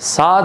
7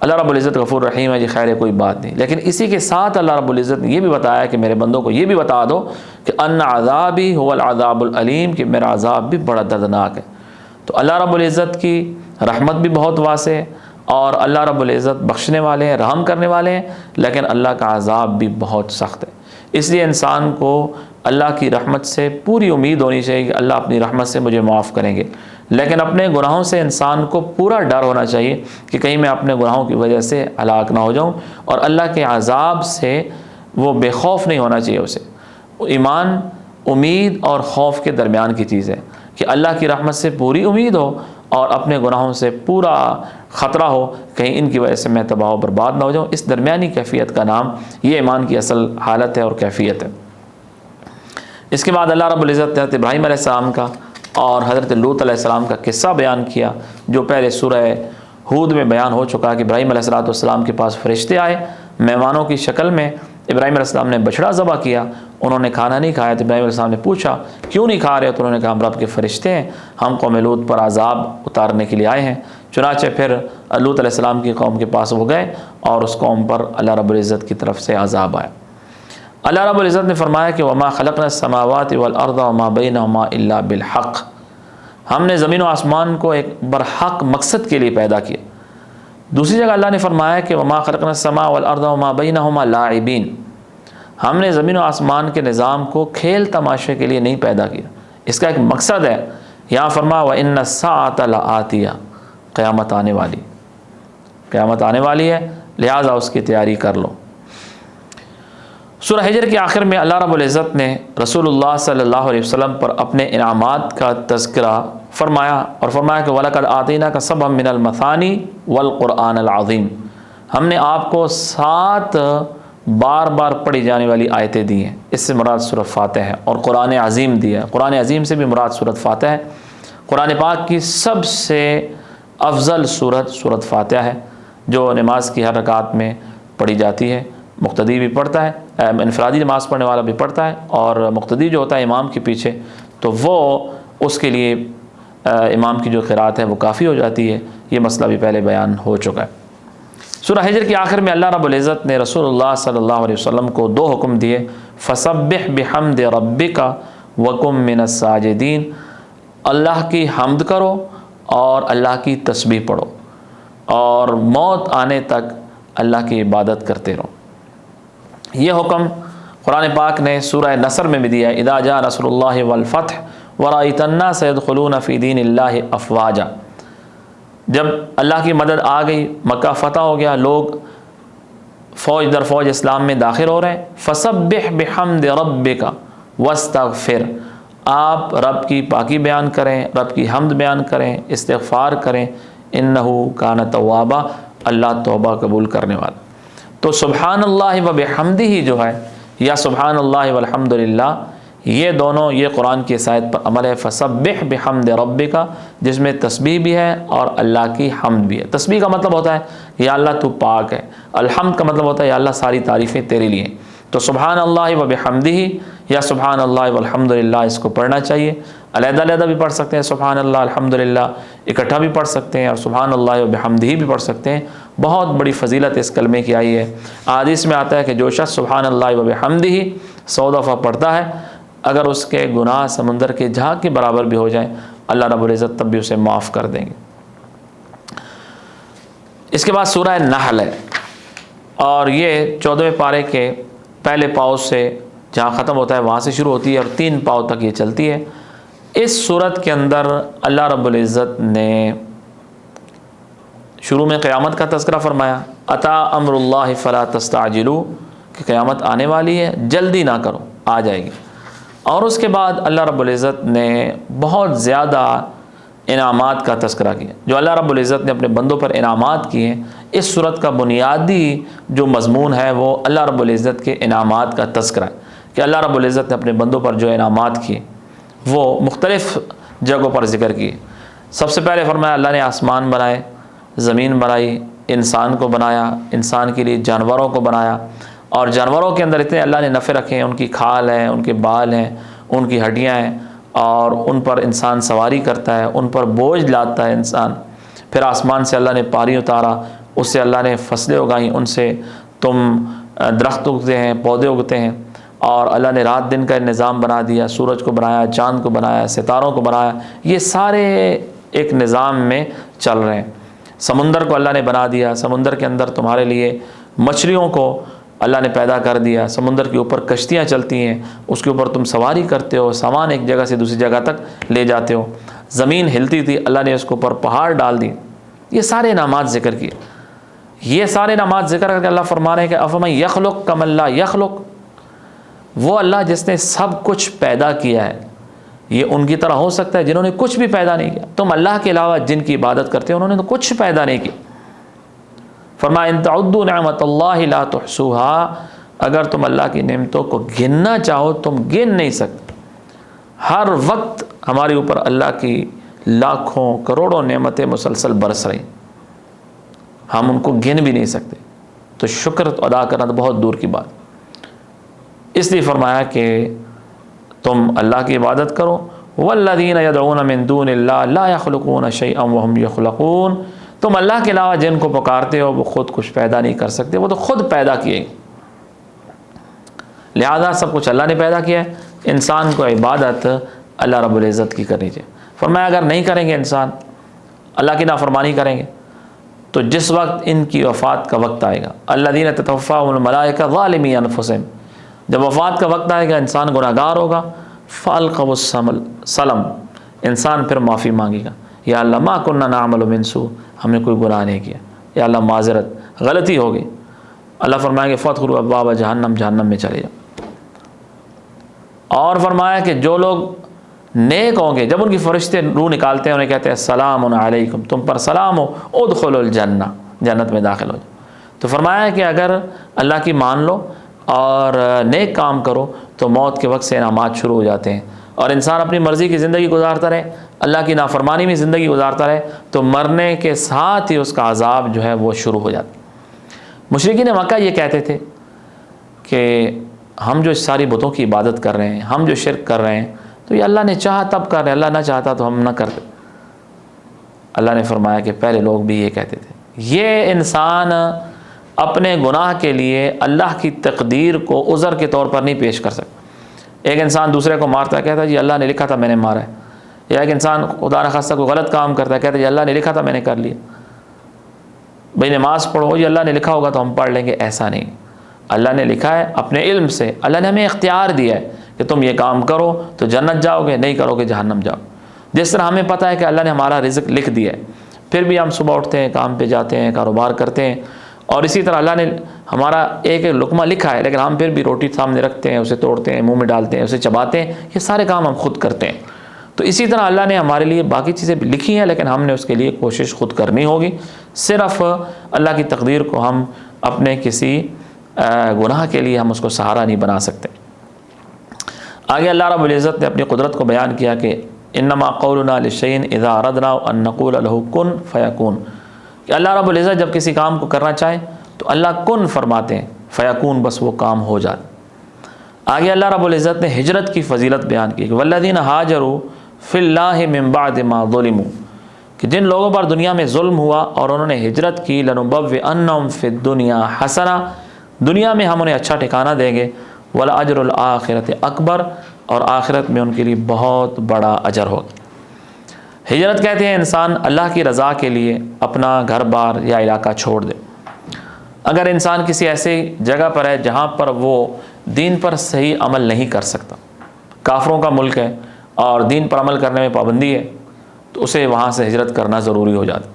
اللہ رب العزت غفور رحیم ہے جی، خیر ہے، کوئی بات نہیں. لیکن اسی کے ساتھ اللہ رب العزت نے یہ بھی بتایا کہ میرے بندوں کو یہ بھی بتا دو کہ ان عذابی هو العذاب العلیم، کہ میرا عذاب بھی بڑا دردناک ہے. تو اللہ رب العزت کی رحمت بھی بہت واسع ہے اور اللہ رب العزت بخشنے والے ہیں، رحم کرنے والے ہیں، لیکن اللہ کا عذاب بھی بہت سخت ہے. اس لیے انسان کو اللہ کی رحمت سے پوری امید ہونی چاہیے کہ اللہ اپنی رحمت سے مجھے معاف کریں گے، لیکن اپنے گناہوں سے انسان کو پورا ڈر ہونا چاہیے کہ کہیں میں اپنے گناہوں کی وجہ سے ہلاک نہ ہو جاؤں، اور اللہ کے عذاب سے وہ بے خوف نہیں ہونا چاہیے. اسے ایمان امید اور خوف کے درمیان کی چیز ہے کہ اللہ کی رحمت سے پوری امید ہو اور اپنے گناہوں سے پورا خطرہ ہو کہیں ان کی وجہ سے میں تباہ و برباد نہ ہو جاؤں. اس درمیانی کیفیت کا نام یہ ایمان کی اصل حالت ہے اور کیفیت ہے. اس کے بعد اللہ رب العزت نے حضرت ابراہیم علیہ السلام کا اور حضرت لوط علیہ السلام کا قصہ بیان کیا، جو پہلے سورہ ہود میں بیان ہو چکا کہ ابراہیم علیہ السلام کے پاس فرشتے آئے مہمانوں کی شکل میں. ابراہیم علیہ السلام نے بچڑا ذبح کیا، انہوں نے کھانا نہیں کھایا. تو ابراہیم علیہ السلام نے پوچھا کیوں نہیں کھا رہے؟ تو انہوں نے کہا ہم رب کے فرشتے ہیں، ہم قوم لوط پر عذاب اتارنے کے لیے آئے ہیں. چنانچہ پھر لوط علیہ السلام کی قوم کے پاس وہ گئے اور اس قوم پر اللہ رب العزت کی طرف سے عذاب آیا. اللہ رب العزت نے فرمایا کہ وما خلقنا السماوات والارض وما بینہما الا بالحق، ہم نے زمین و آسمان کو ایک برحق مقصد کے لیے پیدا کیا. دوسری جگہ اللہ نے فرمایا کہ وما خلقنا السماء والارض وما بینہما لاعبین، ہم نے زمین و آسمان کے نظام کو کھیل تماشے کے لیے نہیں پیدا کیا، اس کا ایک مقصد ہے. یہاں فرمایا وَإِنَّ السَّاعَةَ لَآتِيَةٌ، قیامت آنے والی، قیامت آنے والی ہے، لہٰذا اس کی تیاری کر لو. سورہ حجر کے آخر میں اللہ رب العزت نے رسول اللہ صلی اللہ علیہ وسلم پر اپنے انعامات کا تذکرہ فرمایا اور فرمایا کہ وَلَقَدْ آتَيْنَاكَ سَبْعًا مِنَ الْمَثَانِي وَالْقُرْآنَ الْعَظِيمِ، ہم نے آپ کو 7 بار بار پڑھی جانے والی آیتیں دی ہیں. اس سے مراد سورۃ فاتح ہے، اور قرآن عظیم دیا ہے. قرآن عظیم سے بھی مراد سورۃ فاتح ہے. قرآن پاک کی سب سے افضل سورۃ فاتح ہے، جو نماز کی ہر رکعت میں پڑھی جاتی ہے. مقتدی بھی پڑھتا ہے، انفرادی نماز پڑھنے والا بھی پڑھتا ہے، اور مقتدی جو ہوتا ہے امام کے پیچھے تو وہ اس کے لیے امام کی جو قرات ہے وہ کافی ہو جاتی ہے. یہ مسئلہ بھی پہلے بیان ہو چکا ہے. سورہ حجر کے آخر میں اللہ رب العزت نے رسول اللہ صلی اللہ علیہ وسلم کو 2 حکم دیے، فسبح بحمد ربک وکن من الساجدین، اللہ کی حمد کرو اور اللہ کی تسبیح پڑھو اور موت آنے تک اللہ کی عبادت کرتے رہو. یہ حکم قرآن پاک نے سورہ نصر میں بھی دیا ہے، اذا جاء نصر اللہ والفتح ورأیت الناس يدخلون فی دین اللہ افواجا، جب اللہ کی مدد آ گئی، مکہ فتح ہو گیا، لوگ فوج در فوج اسلام میں داخل ہو رہے ہیں. فسبح بحمد ربک واستغفر، آپ رب کی پاکی بیان کریں، رب کی حمد بیان کریں، استغفار کریں، انہ کان توابا، اللہ توبہ قبول کرنے والا. تو سبحان اللہ و بحمدہ جو ہے یا سبحان اللہ والحمدللہ، یہ دونوں یہ قرآن کی اس آیت پر عمل ہے. فسبح بحمد ربک، جس میں تسبیح بھی ہے اور اللہ کی حمد بھی ہے. تسبیح کا مطلب ہوتا ہے یا اللہ تو پاک ہے، الحمد کا مطلب ہوتا ہے یا اللہ ساری تعریفیں تیرے لیے ہیں. تو سبحان اللہ و بحمدہ یا سبحان اللہ والحمدللہ اس کو پڑھنا چاہیے. علیحدہ علیحدہ بھی پڑھ سکتے ہیں سبحان اللہ الحمدللہ، اکٹھا بھی پڑھ سکتے ہیں، اور سبحان اللہ و بحمدہ بھی پڑھ سکتے ہیں. بہت بڑی فضیلت اس کلمے کی آئی ہے. حدیث میں آتا ہے کہ جو شخص سبحان اللہ و بحمدہ 100 دفعہ پڑھتا ہے، اگر اس کے گناہ سمندر کے جھاگ کے برابر بھی ہو جائیں اللہ رب العزت تب بھی اسے معاف کر دیں گے. اس کے بعد سورہ نحل ہے، اور یہ 14ویں پارے کے پہلے پاؤ سے جہاں ختم ہوتا ہے وہاں سے شروع ہوتی ہے اور 3 پاؤ تک یہ چلتی ہے. اس صورت کے اندر اللہ رب العزت نے شروع میں قیامت کا تذکرہ فرمایا، اتا امر اللہ فلا تستعجلوا، کہ قیامت آنے والی ہے، جلدی نہ کرو، آ جائے گی. اور اس کے بعد اللہ رب العزت نے بہت زیادہ انعامات کا تذکرہ کیا، جو اللہ رب العزت نے اپنے بندوں پر انعامات کیے ہیں. اس صورت کا بنیادی جو مضمون ہے وہ اللہ رب العزت کے انعامات کا تذکرہ ہے، کہ اللہ رب العزت نے اپنے بندوں پر جو انعامات کیے وہ مختلف جگہوں پر ذکر کیے. سب سے پہلے فرمایا اللہ نے آسمان بنائے، زمین بنائی، انسان کو بنایا، انسان کے لیے جانوروں کو بنایا، اور جانوروں کے اندر اتنے اللہ نے نفع رکھے ہیں، ان کی کھال ہیں، ان کے بال ہیں، ان کی ہڈیاں ہیں، اور ان پر انسان سواری کرتا ہے، ان پر بوجھ لاتا ہے انسان. پھر آسمان سے اللہ نے پانی اتارا، اس سے اللہ نے فصلیں اگائیں، ان سے تم درخت اگتے ہیں، پودے اگتے ہیں، اور اللہ نے رات دن کا نظام بنا دیا، سورج کو بنایا، چاند کو بنایا، ستاروں کو بنایا، یہ سارے ایک نظام میں چل رہے ہیں۔ سمندر کو اللہ نے بنا دیا، سمندر کے اندر تمہارے لیے مچھلیوں کو اللہ نے پیدا کر دیا، سمندر کے اوپر کشتیاں چلتی ہیں، اس کے اوپر تم سواری کرتے ہو، سامان ایک جگہ سے دوسری جگہ تک لے جاتے ہو۔ زمین ہلتی تھی، اللہ نے اس کے اوپر پہاڑ ڈال دی۔ یہ سارے انعامات ذکر کیے، یہ سارے انعامات ذکر کر کے اللہ فرما رہے ہیں کہ افمن یخلق کمن لا یخلق، وہ اللہ جس نے سب کچھ پیدا کیا ہے، یہ ان کی طرح ہو سکتا ہے جنہوں نے کچھ بھی پیدا نہیں کیا؟ تم اللہ کے علاوہ جن کی عبادت کرتے ہو انہوں نے تو کچھ پیدا نہیں کی۔ فرمایا ان تعدوا نعمت اللہ لا تحصوها، اگر تم اللہ کی نعمتوں کو گننا چاہو تم گن نہیں سکتے۔ ہر وقت ہمارے اوپر اللہ کی لاکھوں کروڑوں نعمتیں مسلسل برس رہی، ہم ان کو گن بھی نہیں سکتے، تو شکر ادا کرنا تو بہت دور کی بات۔ اس لیے فرمایا کہ تم اللہ کی عبادت کرو۔ والذین یدعون من دون اللہ لا یخلقون شیئا وهم یخلقون، تم اللہ کے علاوہ جن کو پکارتے ہو وہ خود کچھ پیدا نہیں کر سکتے، وہ تو خود پیدا کیے، لہذا سب کچھ اللہ نے پیدا کیا ہے۔ انسان کو عبادت اللہ رب العزت کی کرنی چاہیے۔ فرمایا اگر نہیں کریں گے، انسان اللہ کی نافرمانی کریں گے، تو جس وقت ان کی وفات کا وقت آئے گا، الذین تتوفاهم الملائکہ ظالمی انفسہم، جب وفات کا وقت آئے گا انسان گناہ گار ہوگا، فالقوا السلم، انسان پھر معافی مانگے گا، یا اللہ ما کننا نعمل من سوء، ہم نے کوئی گناہ نہیں کیا، یا اللہ معذرت، غلطی ہو گئی۔ اللہ فرمائیں گے فادخلوا ابواب جہنم، جہنم میں چلے جاؤ۔ اور فرمایا کہ جو لوگ نیک ہوں گے، جب ان کی فرشتے روح نکالتے ہیں انہیں کہتے ہیں السلام علیکم، تم پر سلام ہو، ادخلوا الجنہ، جنت میں داخل ہو جاؤ۔ تو فرمایا کہ اگر اللہ کی مان لو اور نیک کام کرو تو موت کے وقت سے انعامات شروع ہو جاتے ہیں، اور انسان اپنی مرضی کی زندگی گزارتا رہے، اللہ کی نافرمانی میں زندگی گزارتا رہے، تو مرنے کے ساتھ ہی اس کا عذاب جو ہے وہ شروع ہو جاتا۔ مشرکین مکہ یہ کہتے تھے کہ ہم جو ساری بتوں کی عبادت کر رہے ہیں، ہم جو شرک کر رہے ہیں، تو یہ اللہ نے چاہا تب کر رہے ہیں، اللہ نہ چاہتا تو ہم نہ کرتے۔ اللہ نے فرمایا کہ پہلے لوگ بھی یہ کہتے تھے۔ یہ انسان اپنے گناہ کے لیے اللہ کی تقدیر کو عذر کے طور پر نہیں پیش کر سکتا۔ ایک انسان دوسرے کو مارتا ہے، کہتا ہے جی اللہ نے لکھا تھا میں نے مارا ہے، یا ایک انسان خدا نخواستہ کوئی غلط کام کرتا ہے، کہتا ہے جی اللہ نے لکھا تھا میں نے کر لیا۔ بھائی نماز پڑھو، جی اللہ نے لکھا ہوگا تو ہم پڑھ لیں گے، ایسا نہیں۔ اللہ نے لکھا ہے اپنے علم سے، اللہ نے ہمیں اختیار دیا ہے کہ تم یہ کام کرو تو جنت جاؤ گے، نہیں کرو گے جہنم جاؤ۔ جس طرح ہمیں پتہ ہے کہ اللہ نے ہمارا رزق لکھ دیا ہے، پھر بھی ہم صبح اٹھتے ہیں، کام پہ جاتے ہیں، کاروبار کرتے ہیں، اور اسی طرح اللہ نے ہمارا ایک ایک لقمہ لکھا ہے، لیکن ہم پھر بھی روٹی سامنے رکھتے ہیں، اسے توڑتے ہیں، منہ میں ڈالتے ہیں، اسے چباتے ہیں، یہ سارے کام ہم خود کرتے ہیں۔ تو اسی طرح اللہ نے ہمارے لیے باقی چیزیں بھی لکھی ہیں، لیکن ہم نے اس کے لیے کوشش خود کرنی ہوگی۔ صرف اللہ کی تقدیر کو ہم اپنے کسی گناہ کے لیے ہم اس کو سہارا نہیں بنا سکتے۔ آگے اللہ رب العزت نے اپنی قدرت کو بیان کیا کہ انما قولنا لشیء اذا اردنا ان نقول له کن فیکون، کہ اللہ رب العزت جب کسی کام کو کرنا چاہے تو اللہ کن فرماتے ہیں، فیکون، بس وہ کام ہو جاتا۔ آگے اللہ رب العزت نے ہجرت کی فضیلت بیان کی کہ والذین ہاجروا فی اللہ من بعد ما ظلموا، کہ جن لوگوں پر دنیا میں ظلم ہوا اور انہوں نے ہجرت کی، لنبوئنہم فی الدنیا حسنہ، دنیا میں ہم انہیں اچھا ٹھکانہ دیں گے، ولاجر الآخرۃ اکبر، اور آخرت میں ان کے لیے بہت بڑا اجر ہوگا۔ ہجرت کہتے ہیں انسان اللہ کی رضا کے لیے اپنا گھر بار یا علاقہ چھوڑ دے۔ اگر انسان کسی ایسی جگہ پر ہے جہاں پر وہ دین پر صحیح عمل نہیں کر سکتا، کافروں کا ملک ہے اور دین پر عمل کرنے میں پابندی ہے، تو اسے وہاں سے ہجرت کرنا ضروری ہو جاتا۔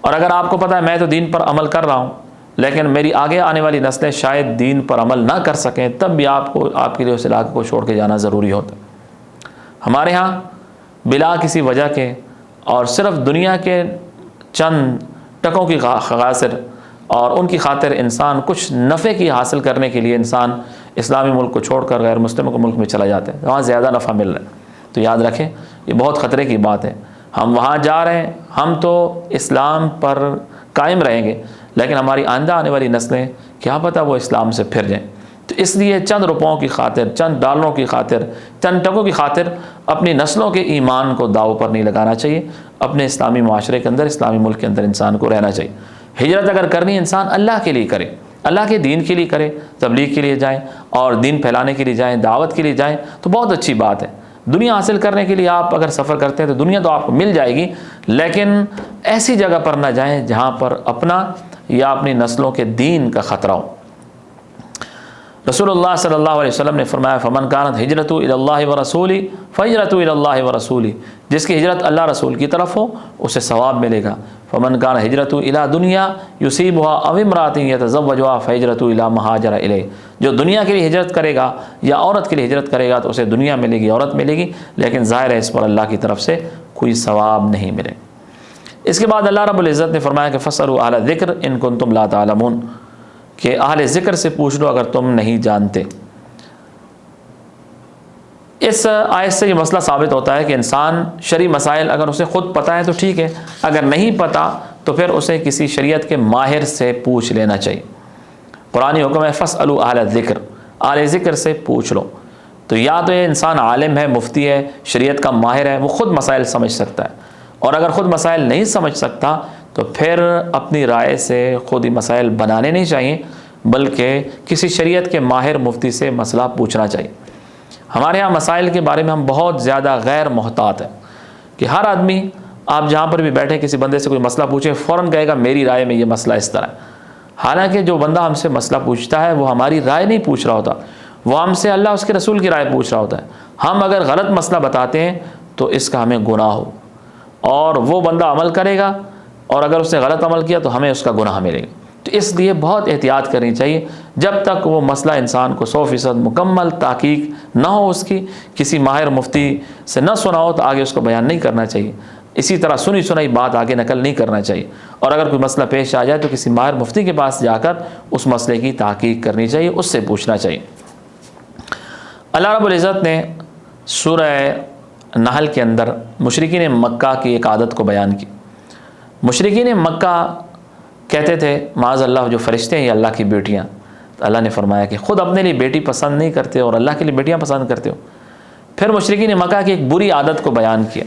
اور اگر آپ کو پتہ ہے میں تو دین پر عمل کر رہا ہوں لیکن میری آگے آنے والی نسلیں شاید دین پر عمل نہ کر سکیں، تب بھی آپ کے لیے اس علاقے کو چھوڑ کے جانا ضروری ہوتا ہے۔ ہمارے ہاں بلا کسی وجہ کے اور صرف دنیا کے چند ٹکوں کی خاطر اور ان کی خاطر انسان کچھ نفع کی حاصل کرنے کے لیے انسان اسلامی ملک کو چھوڑ کر غیر مسلم کے ملک میں چلا جاتا ہے، وہاں زیادہ نفع مل رہا ہے۔ تو یاد رکھیں یہ بہت خطرے کی بات ہے۔ ہم وہاں جا رہے ہیں، ہم تو اسلام پر قائم رہیں گے لیکن ہماری آئندہ آنے والی نسلیں کیا پتہ وہ اسلام سے پھر جائیں۔ تو اس لیے چند روپوں کی خاطر، چند ڈالروں کی خاطر، چند ٹکوں کی خاطر اپنی نسلوں کے ایمان کو داؤ پر نہیں لگانا چاہیے۔ اپنے اسلامی معاشرے کے اندر، اسلامی ملک کے اندر انسان کو رہنا چاہیے۔ ہجرت اگر کرنی انسان اللہ کے لیے کرے، اللہ کے دین کے لیے کرے، تبلیغ کے لیے جائیں اور دین پھیلانے کے لیے جائیں، دعوت کے لیے جائیں تو بہت اچھی بات ہے۔ دنیا حاصل کرنے کے لیے آپ اگر سفر کرتے ہیں تو دنیا تو آپ کو مل جائے گی، لیکن ایسی جگہ پر نہ جائیں جہاں پر اپنا یا اپنی نسلوں کے دین کا خطرہ ہو۔ رسول اللہ صلی اللہ علیہ وسلم نے فرمایا فمن کانت ہجرتہ الی اللہ ورسولہ فہجرتہ الی اللہ ورسولہ، جس کی ہجرت اللہ رسول کی طرف ہو اسے ثواب ملے گا۔ فمن کان ہجرتہ الی دنیا یصیبها او امرأۃ یتزوجها فہجرتہ الی ما ہاجر الیہ، جو دنیا کے لیے ہجرت کرے گا یا عورت کے لیے ہجرت کرے گا تو اسے دنیا ملے گی، عورت ملے گی، لیکن ظاہر ہے اس پر اللہ کی طرف سے کوئی ثواب نہیں ملے۔ اس کے بعد اللہ رب العزت نے فرمایا کہ فاسألوا اہل الذکر ان کنتم لا تعلمون، کہ اہل ذکر سے پوچھ لو اگر تم نہیں جانتے۔ اس آیت سے یہ مسئلہ ثابت ہوتا ہے کہ انسان شرعی مسائل اگر اسے خود پتہ ہے تو ٹھیک ہے، اگر نہیں پتہ تو پھر اسے کسی شریعت کے ماہر سے پوچھ لینا چاہیے۔ قرآنی حکم ہے فاسألوا اہل الذکر، اہل ذکر سے پوچھ لو۔ تو یا تو یہ انسان عالم ہے، مفتی ہے، شریعت کا ماہر ہے، وہ خود مسائل سمجھ سکتا ہے، اور اگر خود مسائل نہیں سمجھ سکتا تو پھر اپنی رائے سے خود ہی مسائل بنانے نہیں چاہیے، بلکہ کسی شریعت کے ماہر مفتی سے مسئلہ پوچھنا چاہیے۔ ہمارے ہاں مسائل کے بارے میں ہم بہت زیادہ غیر محتاط ہیں کہ ہر آدمی، آپ جہاں پر بھی بیٹھے کسی بندے سے کوئی مسئلہ پوچھے فوراً کہے گا میری رائے میں یہ مسئلہ اس طرح ہے، حالانکہ جو بندہ ہم سے مسئلہ پوچھتا ہے وہ ہماری رائے نہیں پوچھ رہا ہوتا، وہ ہم سے اللہ اس کے رسول کی رائے پوچھ رہا ہوتا ہے۔ ہم اگر غلط مسئلہ بتاتے ہیں تو اس کا ہمیں گناہ ہو، اور وہ بندہ عمل کرے گا اور اگر اس نے غلط عمل کیا تو ہمیں اس کا گناہ ملے گا۔ تو اس لیے بہت احتیاط کرنی چاہیے، جب تک وہ مسئلہ انسان کو 100% مکمل تحقیق نہ ہو، اس کی کسی ماہر مفتی سے نہ سنا ہو تو آگے اس کو بیان نہیں کرنا چاہیے۔ اسی طرح سنی سنائی بات آگے نقل نہیں کرنا چاہیے، اور اگر کوئی مسئلہ پیش آ جائے تو کسی ماہر مفتی کے پاس جا کر اس مسئلے کی تحقیق کرنی چاہیے، اس سے پوچھنا چاہیے۔ اللہ رب العزت نے سورہ نحل کے اندر مشرکین مکہ کی ایک عادت کو بیان کی۔ مشرکین مکہ کہتے تھے معاذ اللہ جو فرشتے ہیں یہ اللہ کی بیٹیاں، تو اللہ نے فرمایا کہ خود اپنے لیے بیٹی پسند نہیں کرتے اور اللہ کے لیے بیٹیاں پسند کرتے ہو۔ پھر مشرکین مکہ کی ایک بری عادت کو بیان کیا،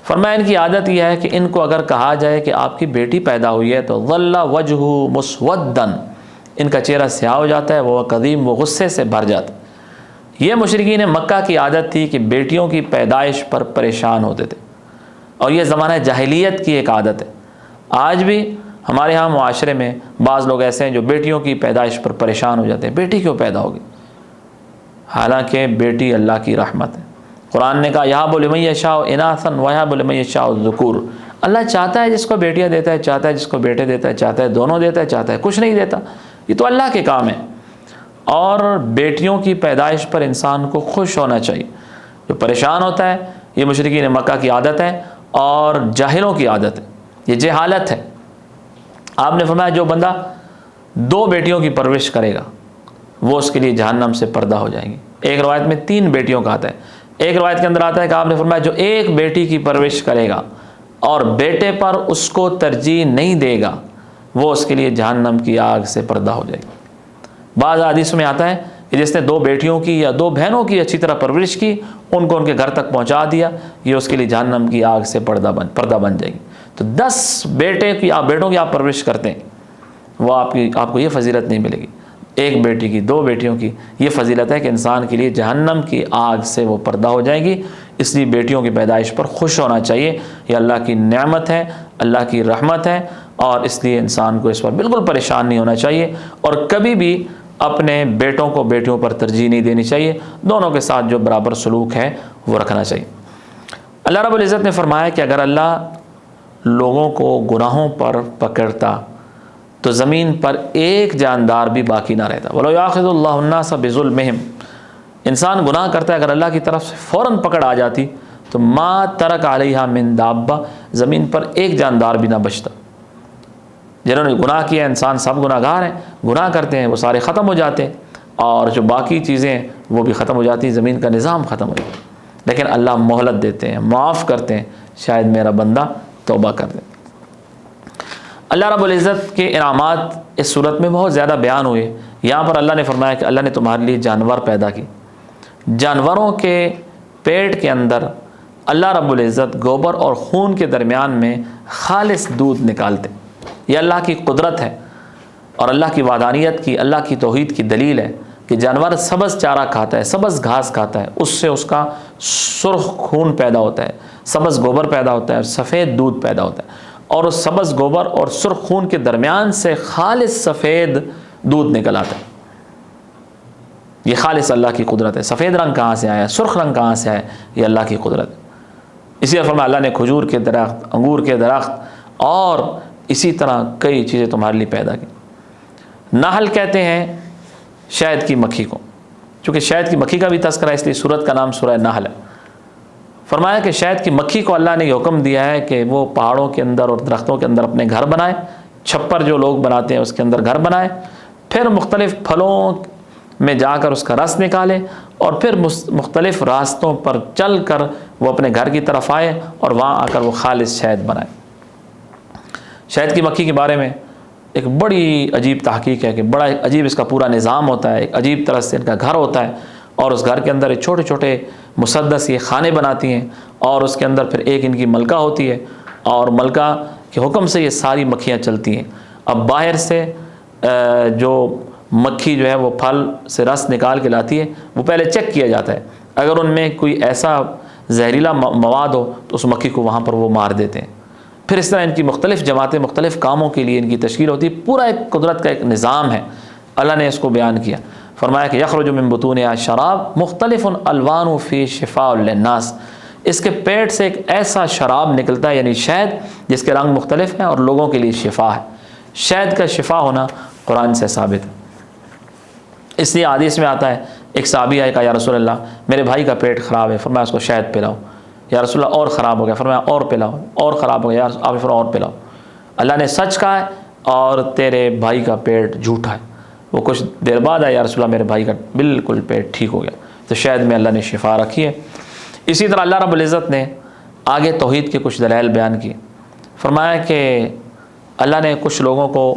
فرمایا ان کی عادت یہ ہے کہ ان کو اگر کہا جائے کہ آپ کی بیٹی پیدا ہوئی ہے تو ظل وجہہ مسودن، ان کا چہرہ سیاہ ہو جاتا ہے، وہ قدیم، وہ غصے سے بھر جاتا ہے۔ یہ مشرکین مکہ کی عادت تھی کہ بیٹیوں کی پیدائش پر پریشان ہوتے تھے، اور یہ زمانہ جاہلیت کی ایک عادت ہے۔ آج بھی ہمارے ہاں معاشرے میں بعض لوگ ایسے ہیں جو بیٹیوں کی پیدائش پر پریشان ہو جاتے ہیں، بیٹی کیوں پیدا ہوگی، حالانکہ بیٹی اللہ کی رحمت ہے۔ قرآن نے کہا یہب لمن یشاء اناثا ویہب لمن یشاء الذکور، اللہ چاہتا ہے جس کو بیٹیاں دیتا ہے، چاہتا ہے جس کو بیٹے دیتا ہے، چاہتا ہے دونوں دیتا ہے، چاہتا ہے کچھ نہیں دیتا، یہ تو اللہ کے کام ہے۔ اور بیٹیوں کی پیدائش پر انسان کو خوش ہونا چاہیے۔ جو پریشان ہوتا ہے یہ مشرکین مکہ کی عادت ہے اور جاہلوں کی عادت ہے، یہ جہالت ہے۔ آپ نے فرمایا جو بندہ 2 بیٹیوں کی پرورش کرے گا وہ اس کے لیے جہنم سے پردہ ہو جائیں گی۔ ایک روایت میں 3 بیٹیوں کا آتا ہے، ایک روایت کے اندر آتا ہے کہ آپ نے فرمایا جو 1 بیٹی کی پرورش کرے گا اور بیٹے پر اس کو ترجیح نہیں دے گا وہ اس کے لیے جہنم کی آگ سے پردہ ہو جائے گا۔ بعض حدیث میں آتا ہے کہ جس نے 2 بیٹیوں کی یا 2 بہنوں کی اچھی طرح پرورش کی، ان کو ان کے گھر تک پہنچا دیا، یہ اس کے لیے جہنم کی آگ سے پردہ بن جائے گی۔ تو 10 بیٹوں کی آپ پرورش کرتے ہیں وہ آپ کو یہ فضیلت نہیں ملے گی۔ 1 بیٹی کی، 2 بیٹیوں کی، یہ فضیلت ہے کہ انسان کے لیے جہنم کی آگ سے وہ پردہ ہو جائے گی۔ اس لیے بیٹیوں کی پیدائش پر خوش ہونا چاہیے، یہ اللہ کی نعمت ہے، اللہ کی رحمت ہے، اور اس لیے انسان کو اس پر بالکل پریشان نہیں ہونا چاہیے، اور کبھی بھی اپنے بیٹوں کو بیٹیوں پر ترجیح نہیں دینی چاہیے، دونوں کے ساتھ جو برابر سلوک ہے وہ رکھنا چاہیے۔ اللہ رب العزت نے فرمایا کہ اگر اللہ لوگوں کو گناہوں پر پکڑتا تو زمین پر ایک جاندار بھی باقی نہ رہتا۔ وَلَوْ يَأْخِذُ اللَّهُ النَّاسَ بِظُلْمِهِمْ، انسان گناہ کرتا ہے، اگر اللہ کی طرف سے فوراً پکڑ آ جاتی تو ما ترک علیہا من دابہ، زمین پر ایک جاندار بھی نہ بچتا۔ جنہوں نے گناہ کیا، انسان سب گناہ گار ہیں، گناہ کرتے ہیں، وہ سارے ختم ہو جاتے ہیں، اور جو باقی چیزیں وہ بھی ختم ہو جاتی ہیں، زمین کا نظام ختم ہو جاتا ہے۔ لیکن اللہ مہلت دیتے ہیں، معاف کرتے ہیں، شاید میرا بندہ توبہ کر دے۔ اللہ رب العزت کے انعامات اس صورت میں بہت زیادہ بیان ہوئے۔ یہاں پر اللہ نے فرمایا کہ اللہ نے تمہارے لیے جانور پیدا کی، جانوروں کے پیٹ کے اندر اللہ رب العزت گوبر اور خون کے درمیان میں خالص دودھ نکالتے، یہ اللہ کی قدرت ہے اور اللہ کی وحدانیت کی، اللہ کی توحید کی دلیل ہے کہ جانور سبز چارہ کھاتا ہے، سبز گھاس کھاتا ہے، اس سے اس کا سرخ خون پیدا ہوتا ہے، سبز گوبر پیدا ہوتا ہے اور سفید دودھ پیدا ہوتا ہے، اور اس سبز گوبر اور سرخ خون کے درمیان سے خالص سفید دودھ نکل آتا ہے۔ یہ خالص اللہ کی قدرت ہے۔ سفید رنگ کہاں سے آیا، سرخ رنگ کہاں سے آیا، یہ اللہ کی قدرت ہے۔ اسی طرح اللہ نے کھجور کے درخت، انگور کے درخت اور اسی طرح کئی چیزیں تمہارے لیے پیدا کی۔ نحل کہتے ہیں شہد کی مکھی کو، چونکہ شہد کی مکھی کا بھی تذکرہ ہے اس لیے سورت کا نام سورہ نحل ہے۔ فرمایا کہ شہد کی مکھی کو اللہ نے یہ حکم دیا ہے کہ وہ پہاڑوں کے اندر اور درختوں کے اندر اپنے گھر بنائے، چھپر جو لوگ بناتے ہیں اس کے اندر گھر بنائے، پھر مختلف پھلوں میں جا کر اس کا رس نکالے اور پھر مختلف راستوں پر چل کر وہ اپنے گھر کی طرف آئے اور وہاں آ کر وہ خالص شہد بنائے۔ شہد کی مکھی کے بارے میں ایک بڑی عجیب تحقیق ہے کہ بڑا عجیب اس کا پورا نظام ہوتا ہے، ایک عجیب طرح سے ان کا گھر ہوتا ہے اور اس گھر کے اندر چھوٹے چھوٹے مسدس یہ خانے بناتی ہیں اور اس کے اندر پھر ایک ان کی ملکہ ہوتی ہے اور ملکہ کے حکم سے یہ ساری مکھیاں چلتی ہیں۔ اب باہر سے جو مکھی جو ہے وہ پھل سے رس نکال کے لاتی ہے، وہ پہلے چیک کیا جاتا ہے، اگر ان میں کوئی ایسا زہریلا مواد ہو تو اس مکھی کو وہاں پر وہ مار دیتے ہیں۔ پھر اس طرح ان کی مختلف جماعتیں مختلف کاموں کے لیے ان کی تشکیل ہوتی ہے، پورا ایک قدرت کا ایک نظام ہے۔ اللہ نے اس کو بیان کیا، فرمایا کہ یخرج من بطونہا شراب مختلف الوان فی شفاء للناس، اس کے پیٹ سے ایک ایسا شراب نکلتا ہے یعنی شہد جس کے رنگ مختلف ہیں اور لوگوں کے لیے شفا ہے۔ شہد کا شفا ہونا قرآن سے ثابت ہے۔ اس لیے حدیث میں آتا ہے، ایک صحابی آئے کہا یا رسول اللہ میرے بھائی کا پیٹ خراب ہے، فرمایا اس کو شہد پلاؤ۔ یا رسول اللہ اور خراب ہو گیا، فرمایا اور پلاؤ، اور خراب ہو گیا، یا آپ فرمایا اور پلاؤ۔ اللہ نے سچ کہا ہے اور تیرے بھائی کا پیٹ جھوٹا ہے۔ وہ کچھ دیر بعد آیا، یا رسول اللہ میرے بھائی کا بالکل پیٹ ٹھیک ہو گیا۔ تو شہد میں اللہ نے شفا رکھی ہے۔ اسی طرح اللہ رب العزت نے آگے توحید کے کچھ دلائل بیان کی، فرمایا کہ اللہ نے کچھ لوگوں کو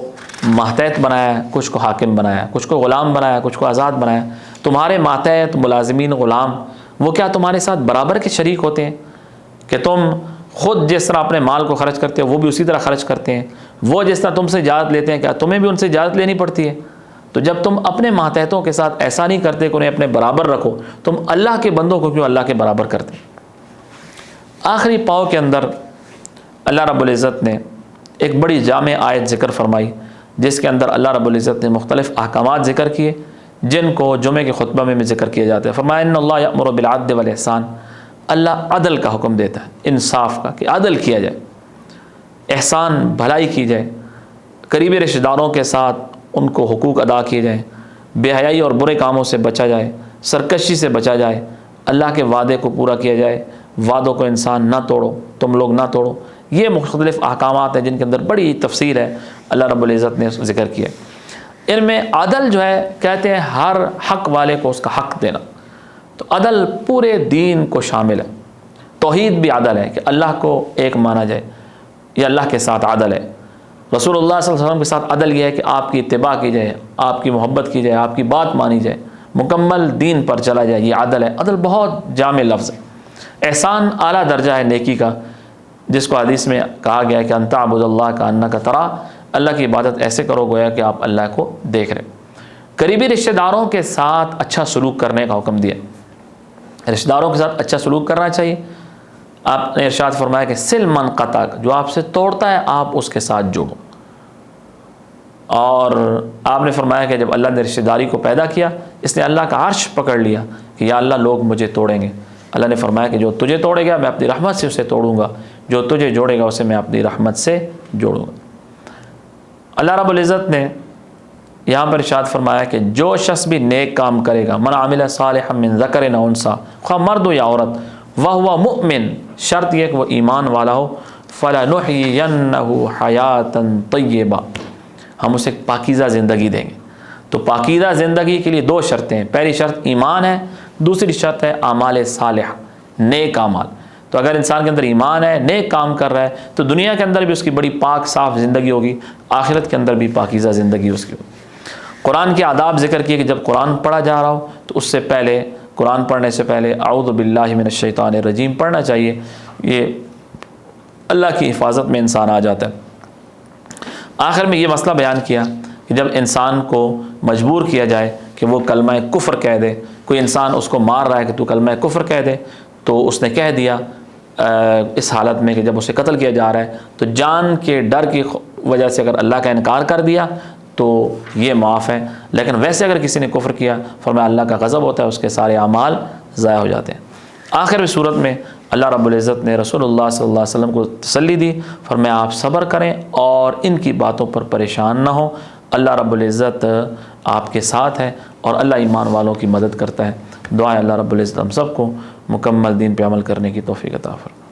ماتحت بنایا، کچھ کو حاکم بنایا، کچھ کو غلام بنایا، کچھ کو آزاد بنایا۔ تمہارے ماتحت ملازمین غلام وہ کیا تمہارے ساتھ برابر کے شریک ہوتے ہیں کہ تم خود جس طرح اپنے مال کو خرچ کرتے ہو وہ بھی اسی طرح خرچ کرتے ہیں؟ وہ جس طرح تم سے اجازت لیتے ہیں کیا تمہیں بھی ان سے اجازت لینی پڑتی ہے؟ تو جب تم اپنے ماتحتوں کے ساتھ ایسا نہیں کرتے کہ انہیں اپنے برابر رکھو، تم اللہ کے بندوں کو کیوں اللہ کے برابر کرتے؟ آخری پاؤ کے اندر اللہ رب العزت نے ایک بڑی جامع آیت ذکر فرمائی جس کے اندر اللہ رب العزت نے مختلف احکامات ذکر کیے جن کو جمعے کے خطبہ میں ذکر کیا جاتا ہے۔ فرمایا ان اللہ یأمر بالعدل والاحسان، اللہ عدل کا حکم دیتا ہے، انصاف کا، کہ عدل کیا جائے، احسان بھلائی کی جائے، قریبی رشتہ داروں کے ساتھ ان کو حقوق ادا کیے جائیں، بے حیائی اور برے کاموں سے بچا جائے، سرکشی سے بچا جائے، اللہ کے وعدے کو پورا کیا جائے، وعدوں کو انسان نہ توڑو، تم لوگ نہ توڑو۔ یہ مختلف احکامات ہیں جن کے اندر بڑی تفصیل ہے، اللہ رب العزت نے ذکر کیا۔ ان میں عدل جو ہے کہتے ہیں ہر حق والے کو اس کا حق دینا، تو عدل پورے دین کو شامل ہے۔ توحید بھی عدل ہے کہ اللہ کو ایک مانا جائے، یہ اللہ کے ساتھ عدل ہے۔ رسول اللہ صلی اللہ علیہ وسلم کے ساتھ عدل یہ ہے کہ آپ کی اتباع کی جائے، آپ کی محبت کی جائے، آپ کی بات مانی جائے، مکمل دین پر چلا جائے، یہ عدل ہے۔ عدل بہت جامع لفظ ہے۔ احسان اعلیٰ درجہ ہے نیکی کا، جس کو حدیث میں کہا گیا ہے کہ ان تعبد اللہ کانک تراہ، اللہ کی عبادت ایسے کرو گویا کہ آپ اللہ کو دیکھ رہے۔ قریبی رشتہ داروں کے ساتھ اچھا سلوک کرنے کا حکم دیا، رشتہ داروں کے ساتھ اچھا سلوک کرنا چاہیے۔ آپ نے ارشاد فرمایا کہ سل من قطعک، جو آپ سے توڑتا ہے آپ اس کے ساتھ جوڑو۔ اور آپ نے فرمایا کہ جب اللہ نے رشتہ داری کو پیدا کیا اس نے اللہ کا عرش پکڑ لیا کہ یا اللہ لوگ مجھے توڑیں گے۔ اللہ نے فرمایا کہ جو تجھے توڑے گا میں اپنی رحمت سے اسے توڑوں گا، جو تجھے جوڑے گا اسے میں اپنی رحمت سے جوڑوں گا۔ اللہ رب العزت نے یہاں پر ارشاد فرمایا کہ جو شخص بھی نیک کام کرے گا، من عمل صالحا من ذکر او انثی، خواہ مرد ہو یا عورت، وہو مؤمن، شرط یہ کہ وہ ایمان والا ہو، فلنحیینہ حیاتا طیبہ، ہم اسے پاکیزہ زندگی دیں گے۔ تو پاکیزہ زندگی کے لیے دو شرطیں ہیں، پہلی شرط ایمان ہے، دوسری شرط ہے اعمال صالح، نیک اعمال۔ تو اگر انسان کے اندر ایمان ہے، نیک کام کر رہا ہے، تو دنیا کے اندر بھی اس کی بڑی پاک صاف زندگی ہوگی، آخرت کے اندر بھی پاکیزہ زندگی اس کی ہوگی۔ قرآن کے آداب ذکر کیے کہ جب قرآن پڑھا جا رہا ہو تو اس سے پہلے، قرآن پڑھنے سے پہلے اعوذ باللہ من الشیطان الرجیم پڑھنا چاہیے، یہ اللہ کی حفاظت میں انسان آ جاتا ہے۔ آخر میں یہ مسئلہ بیان کیا کہ جب انسان کو مجبور کیا جائے کہ وہ کلمہ کفر کہہ دے، کوئی انسان اس کو مار رہا ہے کہ تو کلمہ کفر کہہ دے، تو اس نے کہہ دیا اس حالت میں کہ جب اسے قتل کیا جا رہا ہے تو جان کے ڈر کی وجہ سے اگر اللہ کا انکار کر دیا تو یہ معاف ہے، لیکن ویسے اگر کسی نے کفر کیا فرمایا اللہ کا غضب ہوتا ہے، اس کے سارے اعمال ضائع ہو جاتے ہیں۔ آخر صورت میں اللہ رب العزت نے رسول اللہ صلی اللہ علیہ وسلم کو تسلی دی، فرمایا آپ صبر کریں اور ان کی باتوں پر پریشان نہ ہوں، اللہ رب العزت آپ کے ساتھ ہے اور اللہ ایمان والوں کی مدد کرتا ہے۔ دعائیں اللہ رب العزت ہم سب کو مکمل دین پہ عمل کرنے کی توفیق عطا فرمائے۔